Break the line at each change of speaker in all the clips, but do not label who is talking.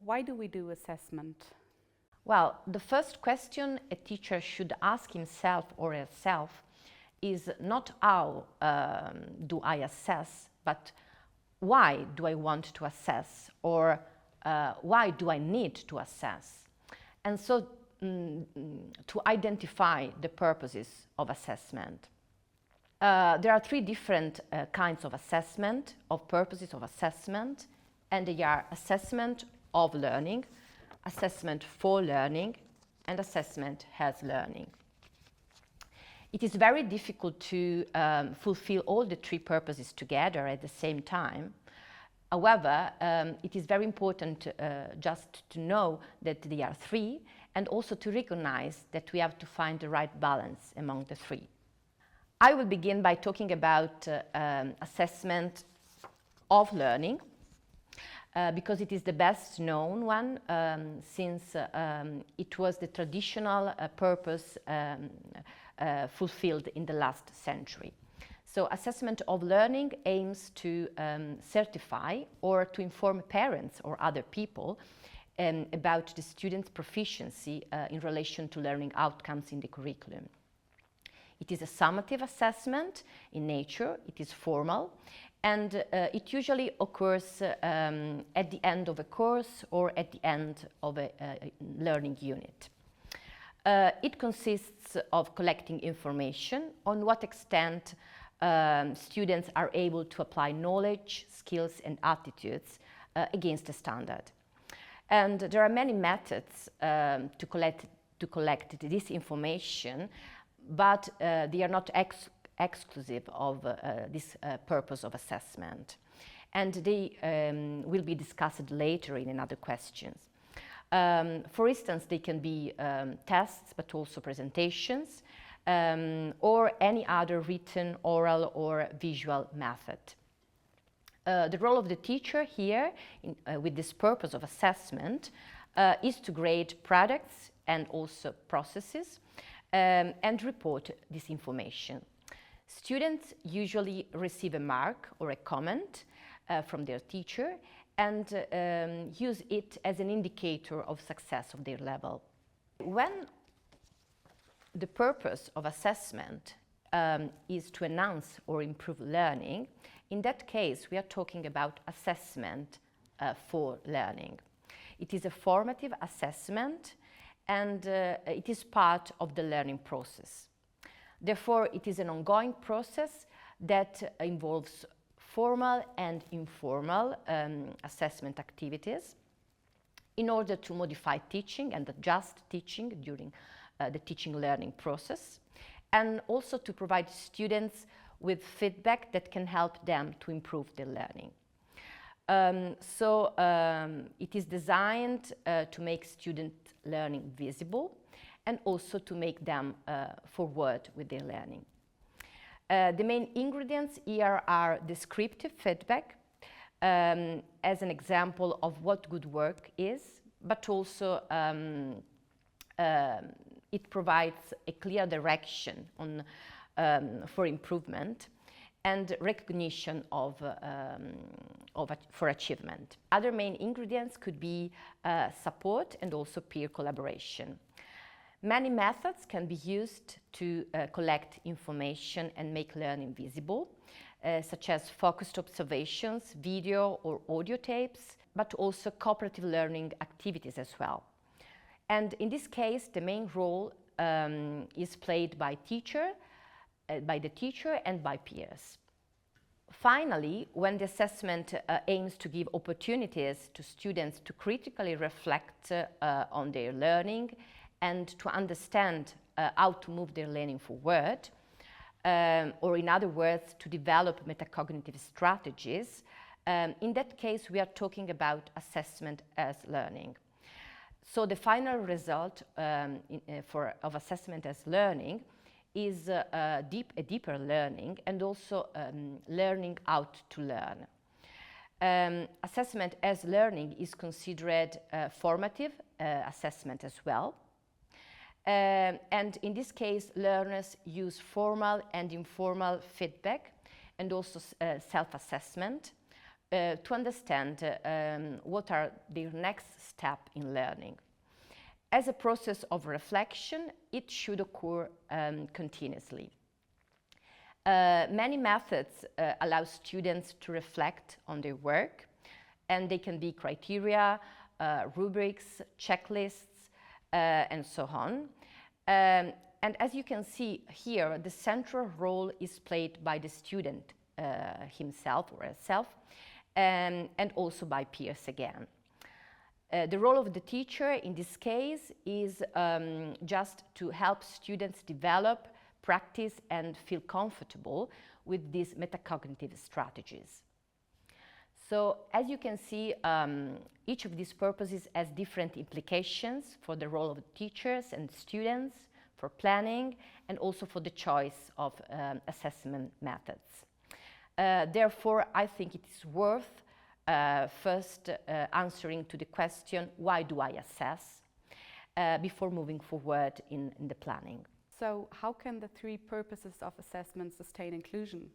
Why do we do assessment?
Well, the first question a teacher should ask himself or herself is not how do I assess, but why do I want to assess, or why do I need to assess? And so to identify the purposes of assessment. There are three different kinds of assessment, of purposes of assessment, and they are assessment of learning, assessment for learning, and assessment as learning. It is very difficult to fulfill all the three purposes together at the same time. However, it is very important just to know that there are three, and also to recognize that we have to find the right balance among the three. I will begin by talking about assessment of learning, because it is the best known one, since it was the traditional purpose fulfilled in the last century. So assessment of learning aims to certify or to inform parents or other people about the student's proficiency in relation to learning outcomes in the curriculum. It is a summative assessment in nature, it is formal, and it usually occurs at the end of a course or at the end of a learning unit. It consists of collecting information on what extent students are able to apply knowledge, skills and attitudes against a standard. And there are many methods to collect this information, but they are not exclusive of this purpose of assessment. And they will be discussed later in another questions. For instance, they can be tests, but also presentations, or any other written, oral or visual method. The role of the teacher here, with this purpose of assessment, is to grade products and also processes and report this information. Students usually receive a mark or a comment from their teacher and use it as an indicator of success of their level. When the purpose of assessment is to enhance or improve learning, in that case we are talking about assessment for learning. It is a formative assessment and it is part of the learning process. Therefore, it is an ongoing process that involves formal and informal assessment activities in order to modify teaching and adjust teaching during the teaching-learning process, and also to provide students with feedback that can help them to improve their learning. It is designed to make student learning visible and also to make them forward with their learning. The main ingredients here are descriptive feedback as an example of what good work is, but also it provides a clear direction on, for improvement and recognition for achievement. Other main ingredients could be support and also peer collaboration. Many methods can be used to collect information and make learning visible, such as focused observations, video or audio tapes, but also cooperative learning activities as well. And in this case, the main role is played by the teacher and by peers. Finally, when the assessment aims to give opportunities to students to critically reflect on their learning and to understand how to move their learning forward, or in other words, to develop metacognitive strategies, in that case we are talking about assessment as learning. So the final result of assessment as learning is a deeper learning and also learning how to learn. Assessment as learning is considered formative assessment as well. And in this case, learners use formal and informal feedback and also self-assessment to understand what are their next step in learning. As a process of reflection, it should occur continuously. Many methods allow students to reflect on their work, and they can be criteria, rubrics, checklists, and so on. And as you can see here, the central role is played by the student himself or herself, and also by peers again. The role of the teacher in this case is just to help students develop, practice, and feel comfortable with these metacognitive strategies. So, as you can see, each of these purposes has different implications for the role of teachers and students, for planning, and also for the choice of assessment methods. Therefore, I think it is worth first answering to the question, why do I assess, before moving forward in the planning.
So how can the three purposes of assessment sustain inclusion?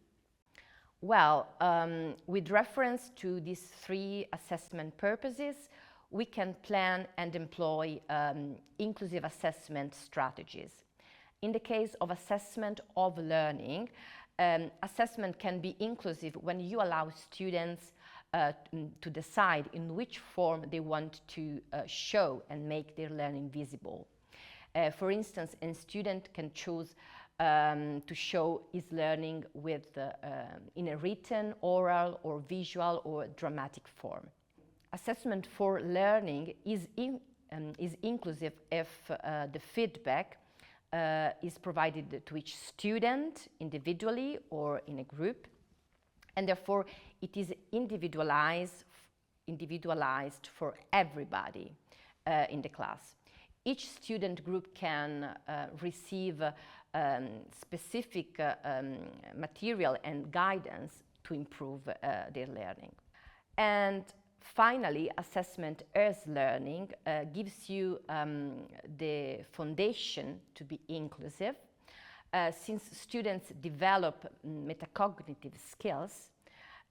Well, with reference to these three assessment purposes, we can plan and employ inclusive assessment strategies. In the case of assessment of learning, assessment can be inclusive when you allow students to decide in which form they want to show and make their learning visible. For instance, a student can choose to show his learning with, in a written, oral, or visual, or dramatic form. Assessment for learning is inclusive if the feedback is provided to each student individually or in a group, and therefore it is individualized for everybody in the class. Each student group can receive specific material and guidance to improve their learning. And finally, assessment as learning gives you the foundation to be inclusive. Since students develop metacognitive skills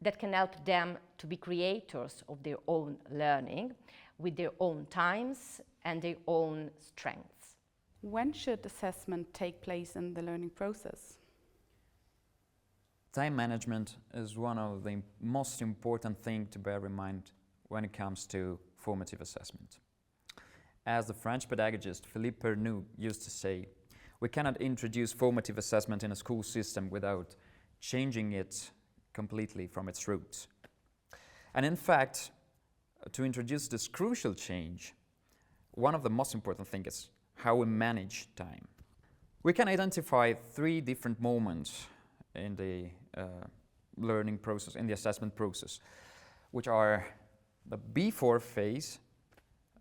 that can help them to be creators of their own learning with their own times and their own strengths.
When should assessment take place in the learning process?
Time management is one of the most important things to bear in mind when it comes to formative assessment. As the French pedagogist Philippe Pernoud used to say, we cannot introduce formative assessment in a school system without changing it completely from its roots. And in fact, to introduce this crucial change, one of the most important things is how we manage time. We can identify three different moments in the learning process, in the assessment process, which are the before phase,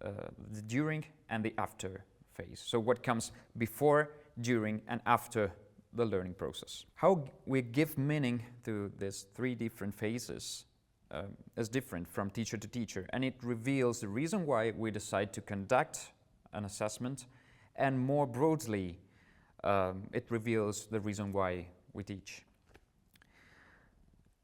the during, and the after phase. So what comes before, during, and after the learning process. How we give meaning to these three different phases is different from teacher to teacher, and it reveals the reason why we decide to conduct an assessment, and more broadly, it reveals the reason why we teach.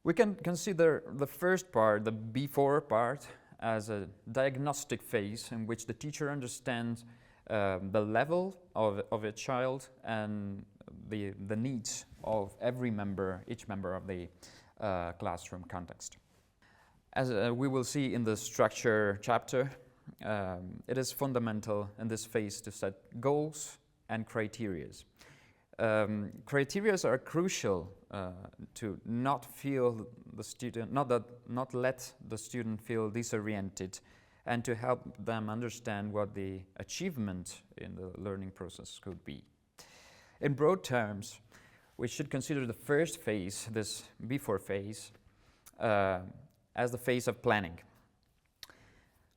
We can consider the first part, the before part, as a diagnostic phase in which the teacher understands the level of a child and the needs of each member of the classroom context. As we will see in the structure chapter, it is fundamental in this phase to set goals and criteria. Criteria are crucial to not let the student feel disoriented, and to help them understand what the achievement in the learning process could be. In broad terms, we should consider the first phase, this before phase, as the phase of planning.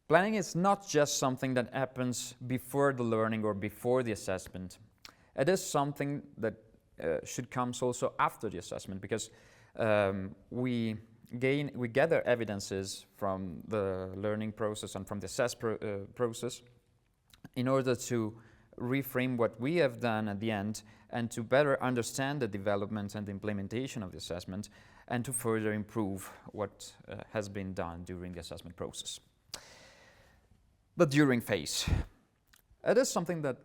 Planning is not just something that happens before the learning or before the assessment. It is something that should come also after the assessment, because we gather evidences from the learning process and from the assess process in order to reframe what we have done at the end, and to better understand the development and the implementation of the assessment, and to further improve what has been done during the assessment process. The during phase. It is something that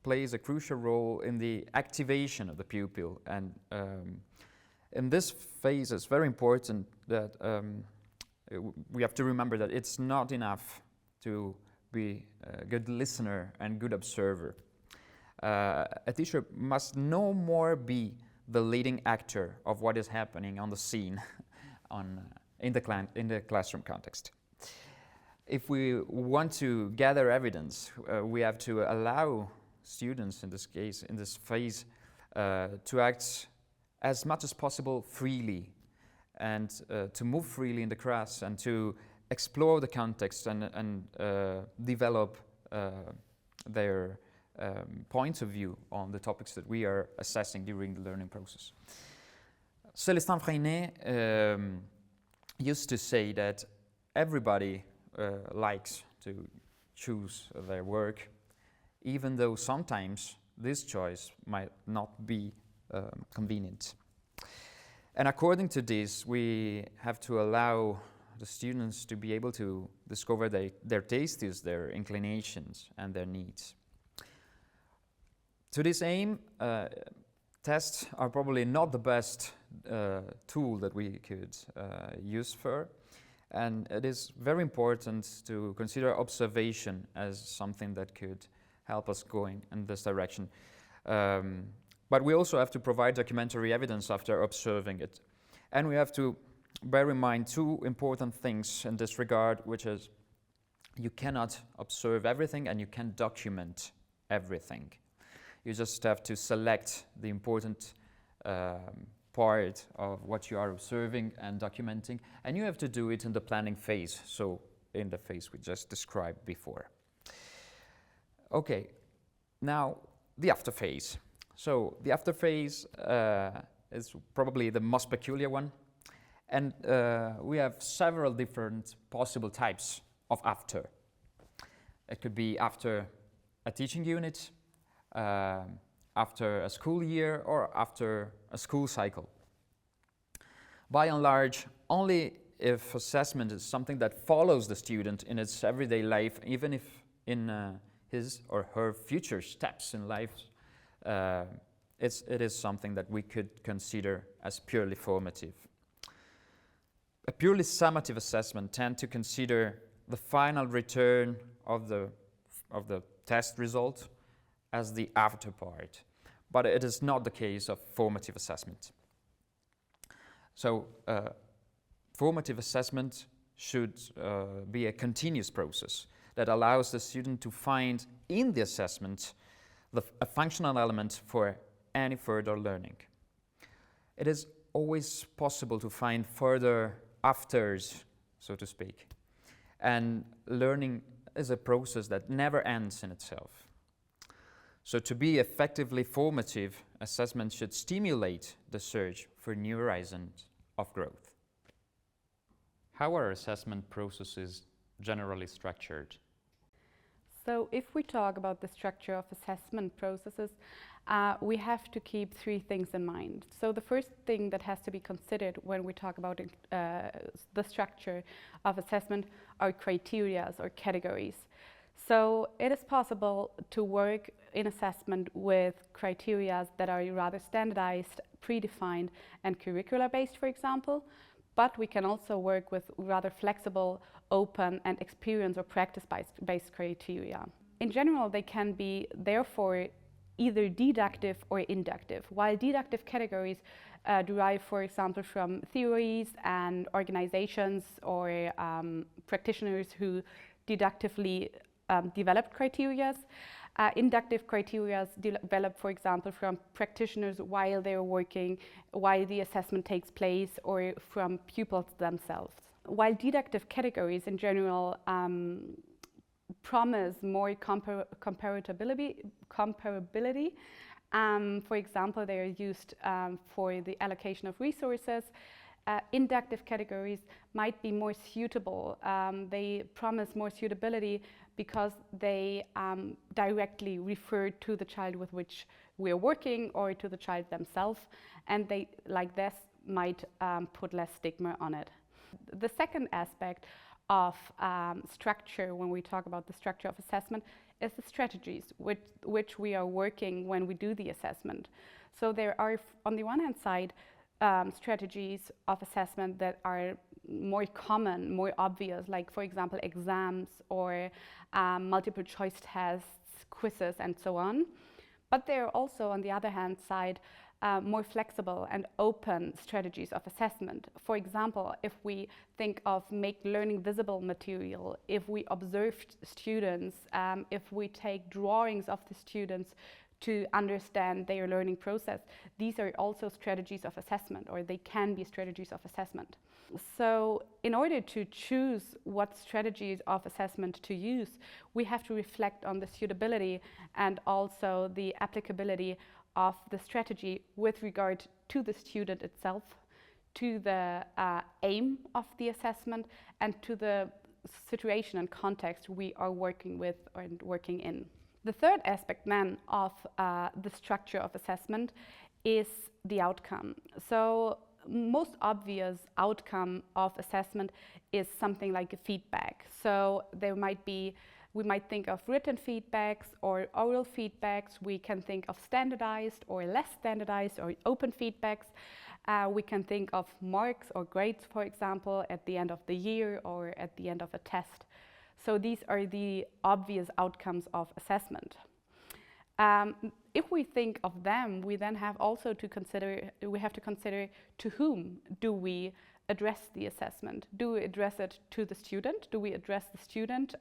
plays a crucial role in the activation of the pupil, and in this phase it's very important that we have to remember that it's not enough to be a good listener and good observer. A teacher must no more be the leading actor of what is happening on the scene in the classroom context. If we want to gather evidence, we have to allow students, in this case, in this phase, to act as much as possible freely, and to move freely in the class, and to explore the context and develop their points of view on the topics that we are assessing during the learning process. Célestin Freinet used to say that everybody likes to choose their work, even though sometimes this choice might not be convenient. And according to this, we have to allow the students to be able to discover their tastes, their inclinations, and their needs. To this aim, tests are probably not the best tool that we could use for, and it is very important to consider observation as something that could help us going in this direction. But we also have to provide documentary evidence after observing it. And we have to bear in mind two important things in this regard, which is you cannot observe everything and you can't document everything. You just have to select the important part of what you are observing and documenting, and you have to do it in the planning phase, so in the phase we just described before. Okay, now the after phase. So the after phase is probably the most peculiar one, and we have several different possible types of after. It could be after a teaching unit, after a school year, or after a school cycle. By and large, only if assessment is something that follows the student in its everyday life, even if in his or her future steps in life, it is something that we could consider as purely formative. A purely summative assessment tends to consider the final return of the test result as the after part, but it is not the case of formative assessment. So formative assessment should be a continuous process that allows the student to find in the assessment a functional element for any further learning. It is always possible to find further afters, so to speak, and learning is a process that never ends in itself. So to be effectively formative, assessment should stimulate the search for new horizons of growth.
How are assessment processes generally structured?
So if we talk about the structure of assessment processes, we have to keep three things in mind. So the first thing that has to be considered when we talk about the structure of assessment are criteria or categories. So it is possible to work in assessment with criteria that are rather standardized, predefined, and curricular-based, for example, but we can also work with rather flexible, open, and experience or practice-based criteria. In general, they can be, therefore, either deductive or inductive, while deductive categories derive, for example, from theories and organizations or practitioners who deductively developed criteria. Inductive criteria develop, for example, from practitioners while they're working, while the assessment takes place, or from pupils themselves. While deductive categories in general promise more comparability, for example, they are used for the allocation of resources. Inductive categories might be more suitable. They promise more suitability because they directly refer to the child with which we are working or to the child themselves, and they, like this, might put less stigma on it. The second aspect of structure, when we talk about the structure of assessment, is the strategies which we are working when we do the assessment. So there are, on the one hand side, strategies of assessment that are more common, more obvious, like for example exams or multiple choice tests, quizzes and so on. But there are also, on the other hand side, more flexible and open strategies of assessment. For example, if we think of make learning visible material, if we observed students, if we take drawings of the students to understand their learning process, these are also strategies of assessment, or they can be strategies of assessment. So in order to choose what strategies of assessment to use, we have to reflect on the suitability and also the applicability of the strategy with regard to the student itself, to the aim of the assessment, and to the situation and context we are working with and working in. The third aspect then of the structure of assessment is the outcome. So most obvious outcome of assessment is something like a feedback. So there might be, we might think of written feedbacks or oral feedbacks. We can think of standardized or less standardized or open feedbacks. We can think of marks or grades, for example, at the end of the year or at the end of a test. So these are the obvious outcomes of assessment. If we think of them, we then have also to consider, we have to consider to whom do we address the assessment. Do we address it to the student? Do we address the student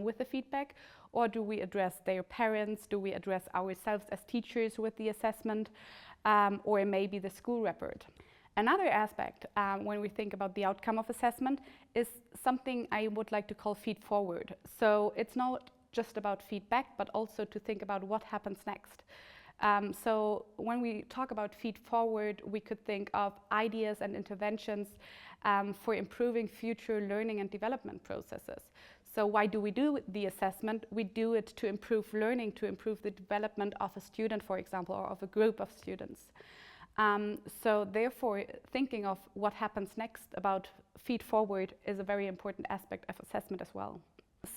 with the feedback? Or do we address their parents? Do we address ourselves as teachers with the assessment? Or maybe the school report? Another aspect when we think about the outcome of assessment is something I would like to call feed forward. So it's not just about feedback, but also to think about what happens next. So when we talk about feed forward, we could think of ideas and interventions for improving future learning and development processes. So why do we do the assessment? We do it to improve learning, to improve the development of a student, for example, or of a group of students. So therefore, thinking of what happens next about feed forward is a very important aspect of assessment as well.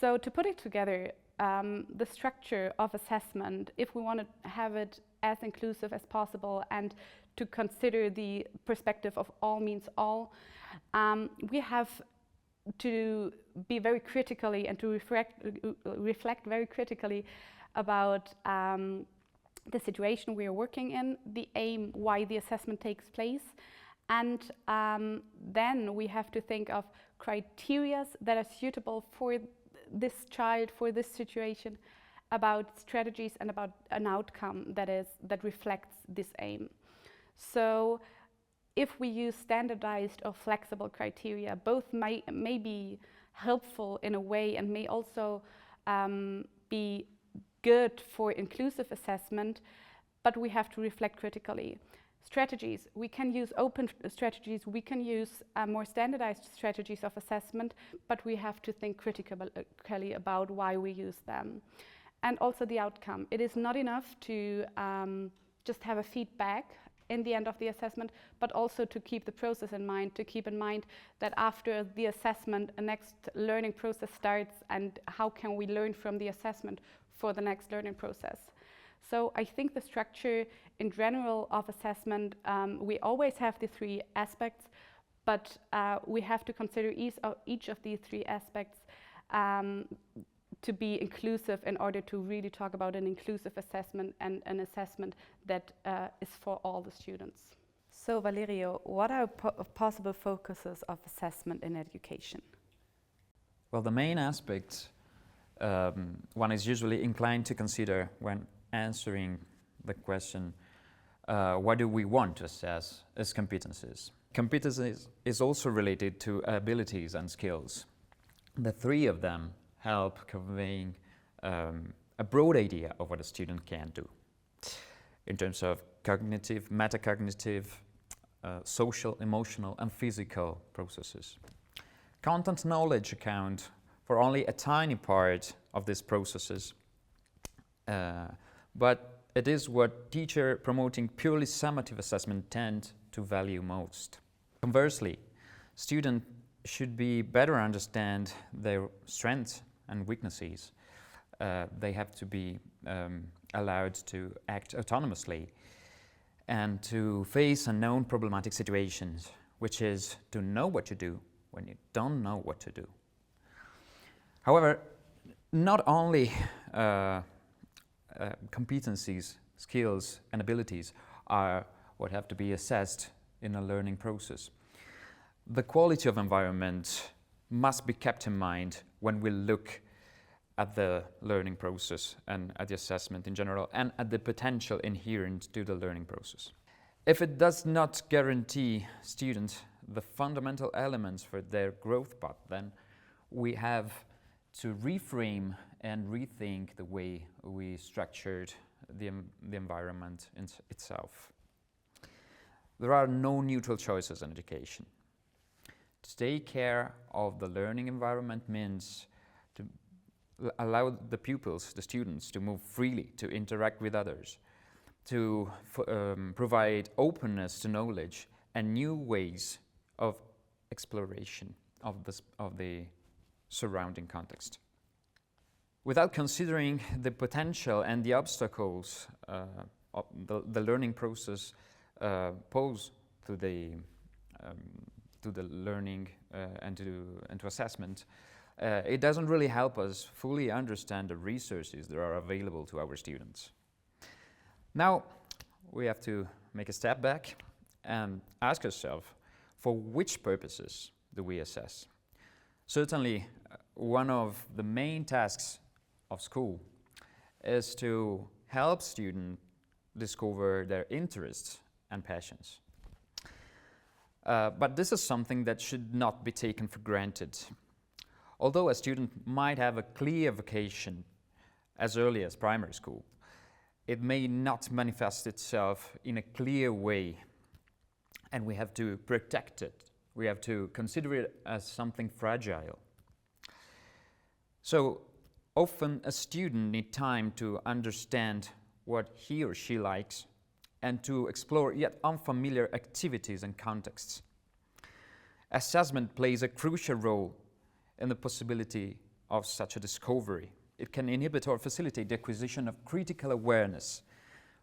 So to put it together, the structure of assessment, if we want to have it as inclusive as possible and to consider the perspective of all means all, we have to be very critically and to reflect very critically about the situation we are working in, the aim, why the assessment takes place, and then we have to think of criteria that are suitable for this child, for this situation, about strategies and about an outcome that reflects this aim. So if we use standardized or flexible criteria, both may be helpful in a way and may also be good for inclusive assessment, but we have to reflect critically. Strategies, we can use open strategies, we can use more standardized strategies of assessment, but we have to think critically about why we use them. And also the outcome. It is not enough to just have a feedback in the end of the assessment, but also to keep the process in mind, to keep in mind that after the assessment, a next learning process starts, and how can we learn from the assessment for the next learning process. So I think the structure in general of assessment, we always have the three aspects, but we have to consider each of these three aspects to be inclusive in order to really talk about an inclusive assessment and an assessment that is for all the students. So Valerio, what are possible focuses of assessment in education?
Well, the main aspect one is usually inclined to consider when answering the question, what do we want to assess, is competencies. Competencies is also related to abilities and skills. The three of them help conveying a broad idea of what a student can do in terms of cognitive, metacognitive, social, emotional, and physical processes. Content knowledge account for only a tiny part of these processes, but it is what teachers promoting purely summative assessment tend to value most. Conversely, students should be better understand their strengths and weaknesses. They have to be allowed to act autonomously and to face unknown problematic situations, which is to know what to do when you don't know what to do. However, not only competencies, skills, and abilities are what have to be assessed in a learning process. The quality of environment must be kept in mind when we look at the learning process and at the assessment in general, and at the potential inherent to the learning process. If it does not guarantee students the fundamental elements for their growth path, then we have to reframe and rethink the way we structured the environment itself. There are no neutral choices in education. To take care of the learning environment means to allow the pupils, the students, to move freely, to interact with others, to provide openness to knowledge and new ways of exploration of the surrounding context. Without considering the potential and the obstacles of the learning process pose to the learning and to assessment, it doesn't really help us fully understand the resources that are available to our students. Now, we have to make a step back and ask ourselves, for which purposes do we assess? Certainly, one of the main tasks of school is to help students discover their interests and passions. But this is something that should not be taken for granted. Although a student might have a clear vocation as early as primary school, it may not manifest itself in a clear way, and we have to protect it. We have to consider it as something fragile. So often a student needs time to understand what he or she likes and to explore yet unfamiliar activities and contexts. Assessment plays a crucial role in the possibility of such a discovery. It can inhibit or facilitate the acquisition of critical awareness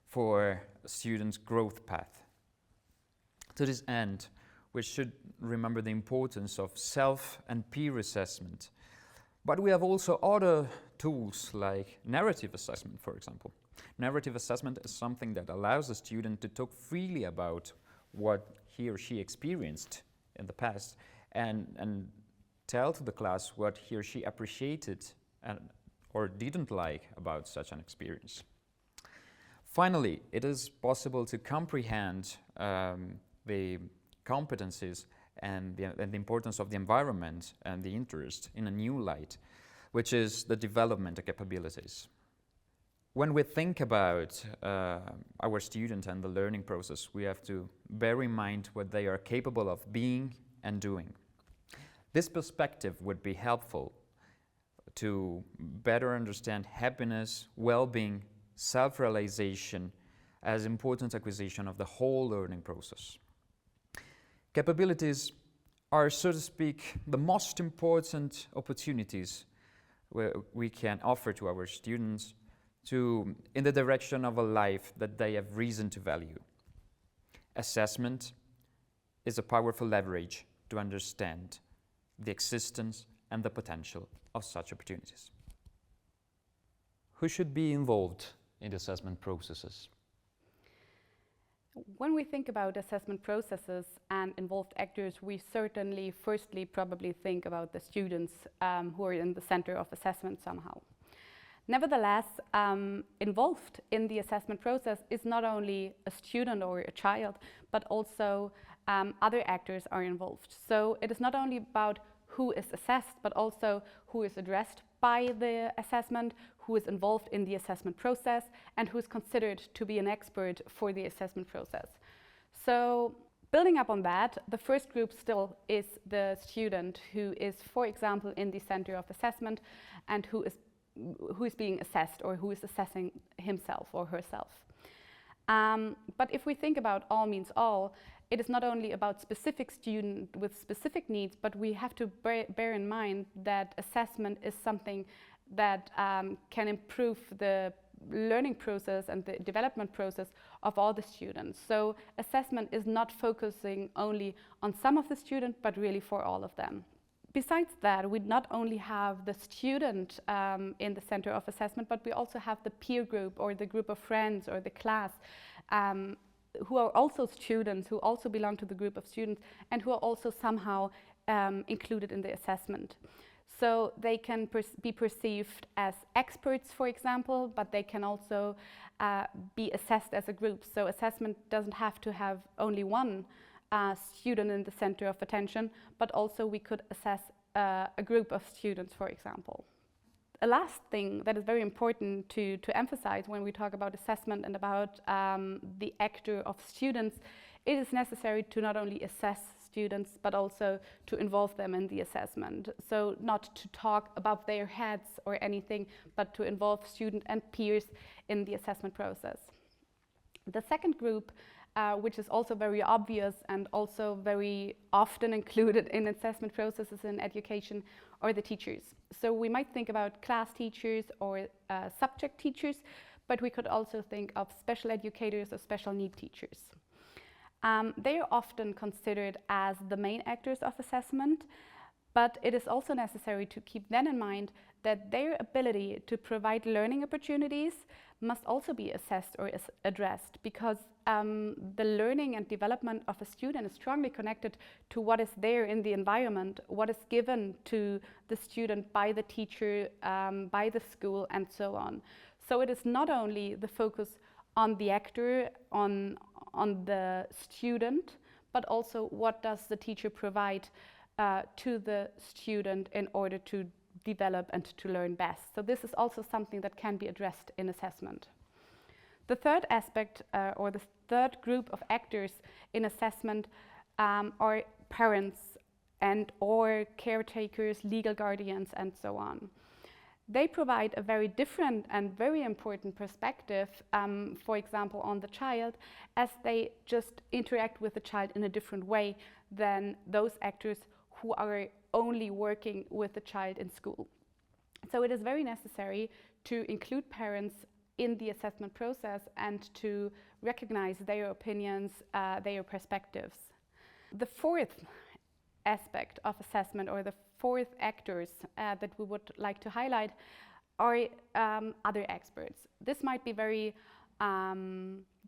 for a student's growth path. To this end, we should remember the importance of self and peer assessment. But we have also other tools like narrative assessment, for example. Narrative assessment is something that allows a student to talk freely about what he or she experienced in the past and tell to the class what he or she appreciated or didn't like about such an experience. Finally, it is possible to comprehend the competencies and the importance of the environment and the interest in a new light, which is the development of capabilities. When we think about our students and the learning process, we have to bear in mind what they are capable of being and doing. This perspective would be helpful to better understand happiness, well-being, self-realization as important acquisition of the whole learning process. Capabilities are, so to speak, the most important opportunities we can offer to our students in the direction of a life that they have reason to value. Assessment is a powerful leverage to understand the existence and the potential of such opportunities.
Who should be involved in the assessment processes?
When we think about assessment processes and involved actors, we certainly firstly probably think about the students who are in the center of assessment somehow. Nevertheless, involved in the assessment process is not only a student or a child, but also other actors are involved. So it is not only about who is assessed, but also who is addressed by the assessment, who is involved in the assessment process, and who is considered to be an expert for the assessment process. So building up on that, the first group still is the student who is, for example, in the center of assessment and who is being assessed or who is assessing himself or herself. But if we think about all means all, it is not only about specific student with specific needs, but we have to bear in mind that assessment is something that can improve the learning process and the development process of all the students. So assessment is not focusing only on some of the students, but really for all of them. Besides that, we not only have the student in the center of assessment, but we also have the peer group or the group of friends or the class who are also students, who also belong to the group of students and who are also somehow included in the assessment. So they can be perceived as experts, for example, but they can also be assessed as a group. So assessment doesn't have to have only one student in the center of attention, but also we could assess a group of students, for example. A last thing that is very important to emphasize when we talk about assessment and about the actor of students, it is necessary to not only assess students, but also to involve them in the assessment. So not to talk above their heads or anything, but to involve students and peers in the assessment process. The second group, which is also very obvious and also very often included in assessment processes in education, are the teachers. So we might think about class teachers or subject teachers, but we could also think of special educators or special need teachers. They are often considered as the main actors of assessment, but it is also necessary to keep then in mind that their ability to provide learning opportunities must also be assessed or addressed, because the learning and development of a student is strongly connected to what is there in the environment, what is given to the student by the teacher, by the school, and so on. So it is not only the focus on the actor, on the student, but also what does the teacher provide to the student in order to develop and to learn best. So this is also something that can be addressed in assessment. The third aspect or the third group of actors in assessment are parents and or caretakers, legal guardians, and so on. They provide a very different and very important perspective, for example, on the child, as they just interact with the child in a different way than those actors who are only working with the child in school. So it is very necessary to include parents in the assessment process and to recognize their opinions, their perspectives. The fourth aspect of assessment, or the fourth actors that we would like to highlight, are other experts. This might be very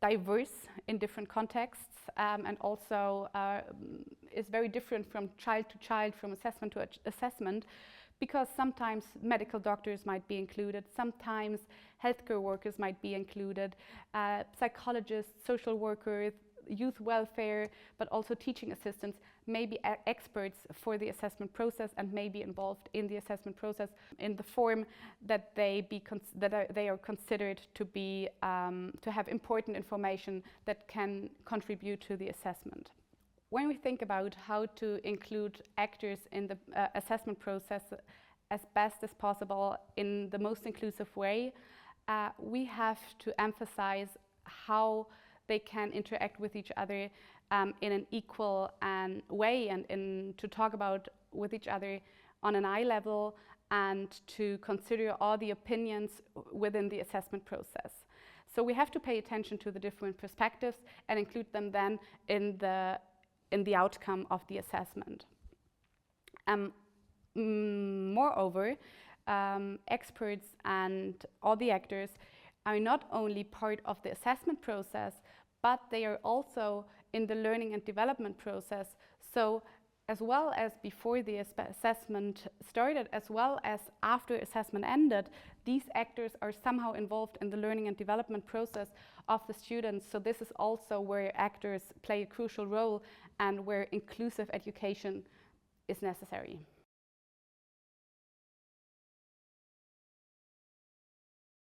diverse in different contexts and also is very different from child to child, from assessment to assessment, because sometimes medical doctors might be included, sometimes healthcare workers might be included, psychologists, social workers, youth welfare, but also teaching assistants may be experts for the assessment process and may be involved in the assessment process in the form that they are considered to be to have important information that can contribute to the assessment. When we think about how to include actors in the assessment process as best as possible in the most inclusive way, we have to emphasize how they can interact with each other in an equal way, and to talk about with each other on an eye level, and to consider all the opinions within the assessment process. So we have to pay attention to the different perspectives and include them then in the outcome of the assessment. Moreover, experts and all the actors are not only part of the assessment process, but they are also in the learning and development process. So as well as before the assessment started, as well as after assessment ended, these actors are somehow involved in the learning and development process of the students. So this is also where actors play a crucial role and where inclusive education is necessary.